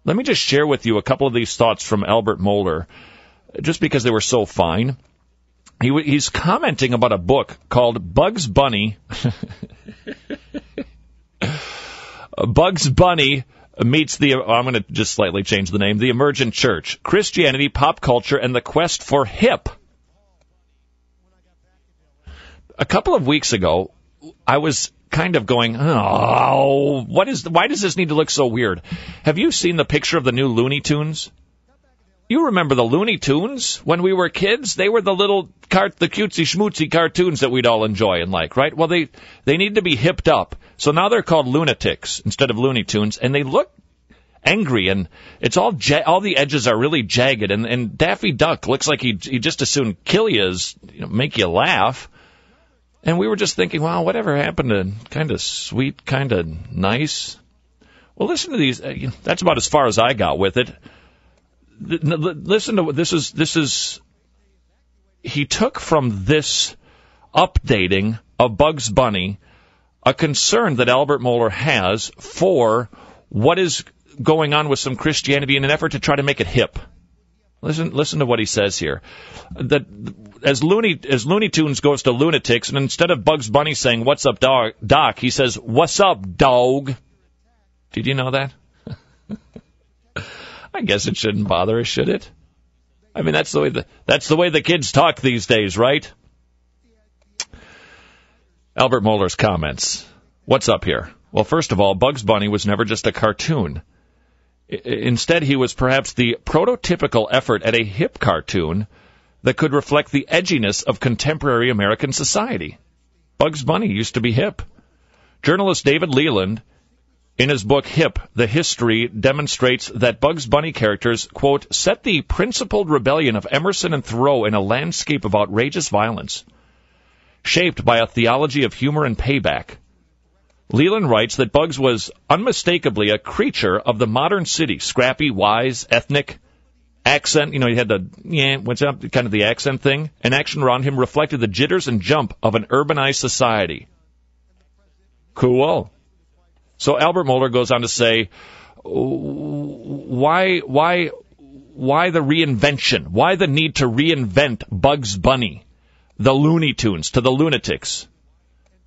Let me just share with you a couple of these thoughts from Albert Mohler, just because they were so fine. He's commenting about a book called Bugs Bunny. Bugs Bunny meets I'm going to just slightly change the name, the Emergent Church, Christianity, Pop Culture, and the Quest for Hip. A couple of weeks ago, I was kind of going, oh, why does this need to look so weird? Have you seen the picture of the new Looney Tunes? You remember the Looney Tunes when we were kids? They were the little the cutesy schmootsy cartoons that we'd all enjoy and like, right? Well, they need to be hipped up. So now they're called lunatics instead of Looney Tunes, and they look angry, and it's all the edges are really jagged, and Daffy Duck looks like he'd just as soon kill you as make you laugh. And we were just thinking, wow, whatever happened to kind of sweet, kind of nice? Well, listen to these. That's about as far as I got with it. Listen to what this is. He took from this updating of Bugs Bunny a concern that Albert Mohler has for what is going on with some Christianity in an effort to try to make it hip. Listen to what he says here. That as Looney Tunes goes to lunatics, and instead of Bugs Bunny saying, "What's up, Doc?" he says, "What's up, dog?" Did you know that? I guess it shouldn't bother us, should it? I mean, that's the way the kids talk these days, right? Albert Mohler's comments. What's up here? Well, first of all, Bugs Bunny was never just a cartoon. Instead, he was perhaps the prototypical effort at a hip cartoon that could reflect the edginess of contemporary American society. Bugs Bunny used to be hip. Journalist David Leland, in his book Hip, The History, demonstrates that Bugs Bunny characters, quote, set the principled rebellion of Emerson and Thoreau in a landscape of outrageous violence, shaped by a theology of humor and payback. Leland writes that Bugs was unmistakably a creature of the modern city, scrappy, wise, ethnic, accent, he had the, what's up, kind of the accent thing, and action around him reflected the jitters and jump of an urbanized society. Cool. So Albert Mohler goes on to say, why the reinvention? Why the need to reinvent Bugs Bunny, the Looney Tunes, to the lunatics?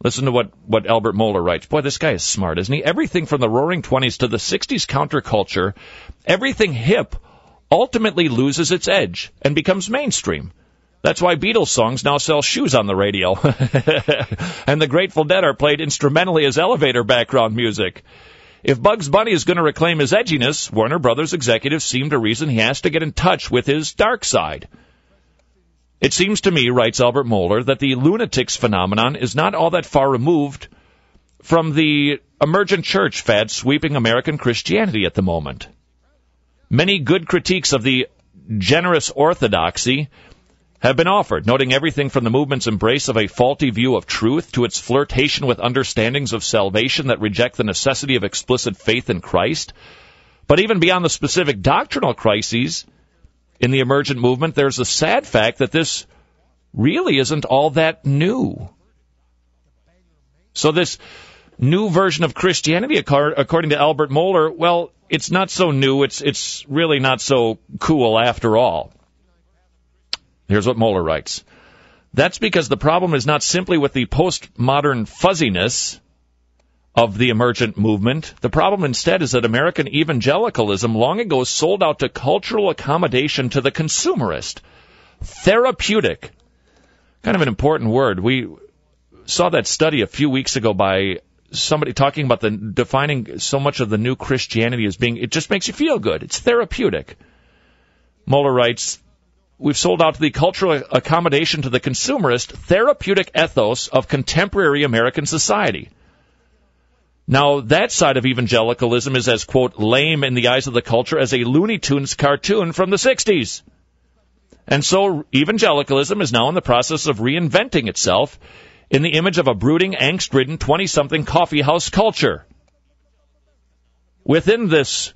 Listen to what Albert Mohler writes. Boy, this guy is smart, isn't he? Everything from the Roaring '20s to the '60s counterculture, everything hip ultimately loses its edge and becomes mainstream. That's why Beatles songs now sell shoes on the radio. And the Grateful Dead are played instrumentally as elevator background music. If Bugs Bunny is going to reclaim his edginess, Warner Brothers executives seem to reason he has to get in touch with his dark side. It seems to me, writes Albert Mohler, that the lunatics phenomenon is not all that far removed from the emergent church fad sweeping American Christianity at the moment. Many good critiques of the generous orthodoxy have been offered, noting everything from the movement's embrace of a faulty view of truth to its flirtation with understandings of salvation that reject the necessity of explicit faith in Christ. But even beyond the specific doctrinal crises in the emergent movement, there's a sad fact that this really isn't all that new. So this new version of Christianity, according to Albert Mohler, well, it's not so new, it's really not so cool after all. Here's what Mohler writes. That's because the problem is not simply with the postmodern fuzziness of the emergent movement. The problem instead is that American evangelicalism long ago sold out to cultural accommodation to the consumerist. Therapeutic. Kind of an important word. We saw that study a few weeks ago by somebody talking about defining so much of the new Christianity as being, it just makes you feel good. It's therapeutic. Mohler writes, we've sold out to the cultural accommodation to the consumerist, therapeutic ethos of contemporary American society. Now, that side of evangelicalism is as, quote, lame in the eyes of the culture as a Looney Tunes cartoon from the 60s. And so evangelicalism is now in the process of reinventing itself in the image of a brooding, angst-ridden, 20-something coffeehouse culture. Within this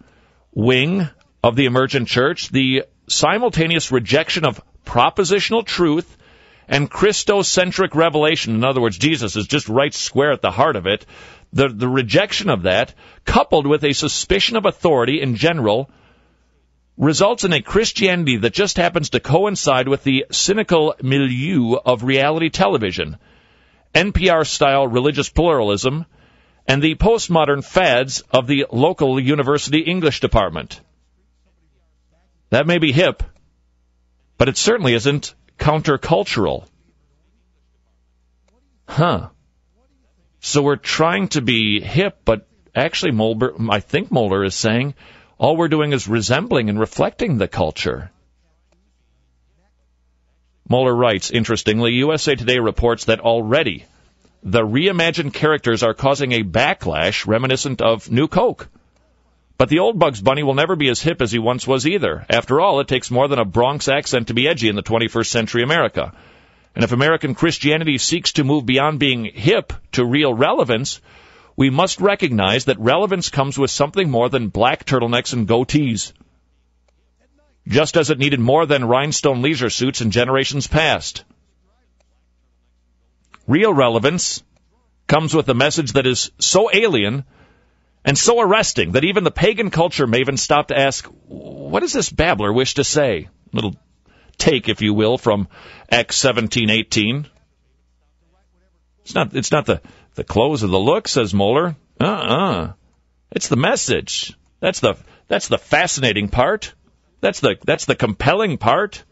wing of the emergent church, the simultaneous rejection of propositional truth and Christocentric revelation, in other words, Jesus is just right square at the heart of it, the rejection of that, coupled with a suspicion of authority in general, results in a Christianity that just happens to coincide with the cynical milieu of reality television, NPR-style religious pluralism, and the postmodern fads of the local university English department. That may be hip, but it certainly isn't countercultural. So we're trying to be hip, but actually I think Mohler is saying all we're doing is resembling and reflecting the culture. Mohler writes, interestingly, USA Today reports that already the reimagined characters are causing a backlash reminiscent of New Coke. But the old Bugs Bunny will never be as hip as he once was either. After all, it takes more than a Bronx accent to be edgy in the 21st century America. And if American Christianity seeks to move beyond being hip to real relevance, we must recognize that relevance comes with something more than black turtlenecks and goatees. Just as it needed more than rhinestone leisure suits in generations past. Real relevance comes with a message that is so alien and so arresting that even the pagan culture maven stopped to ask, what does this babbler wish to say? Little take, if you will, from Acts 17:18. It's not the clothes or the look, says Mohler. It's the message. That's the fascinating part. That's the compelling part.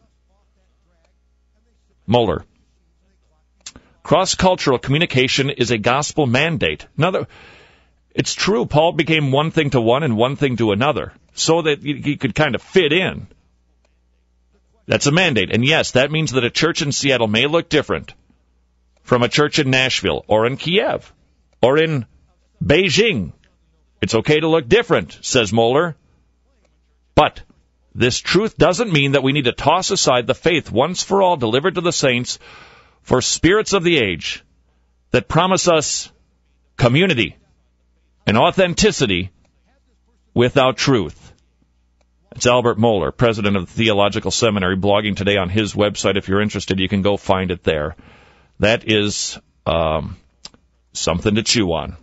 Mohler. Cross-cultural communication is a gospel mandate. It's true, Paul became one thing to one and one thing to another, so that he could kind of fit in. That's a mandate. And yes, that means that a church in Seattle may look different from a church in Nashville or in Kiev or in Beijing. It's okay to look different, says Mohler. But this truth doesn't mean that we need to toss aside the faith once for all delivered to the saints for spirits of the age that promise us community and authenticity without truth. It's Albert Mohler, president of the Theological Seminary, blogging today on his website. If you're interested, you can go find it there. That is something to chew on.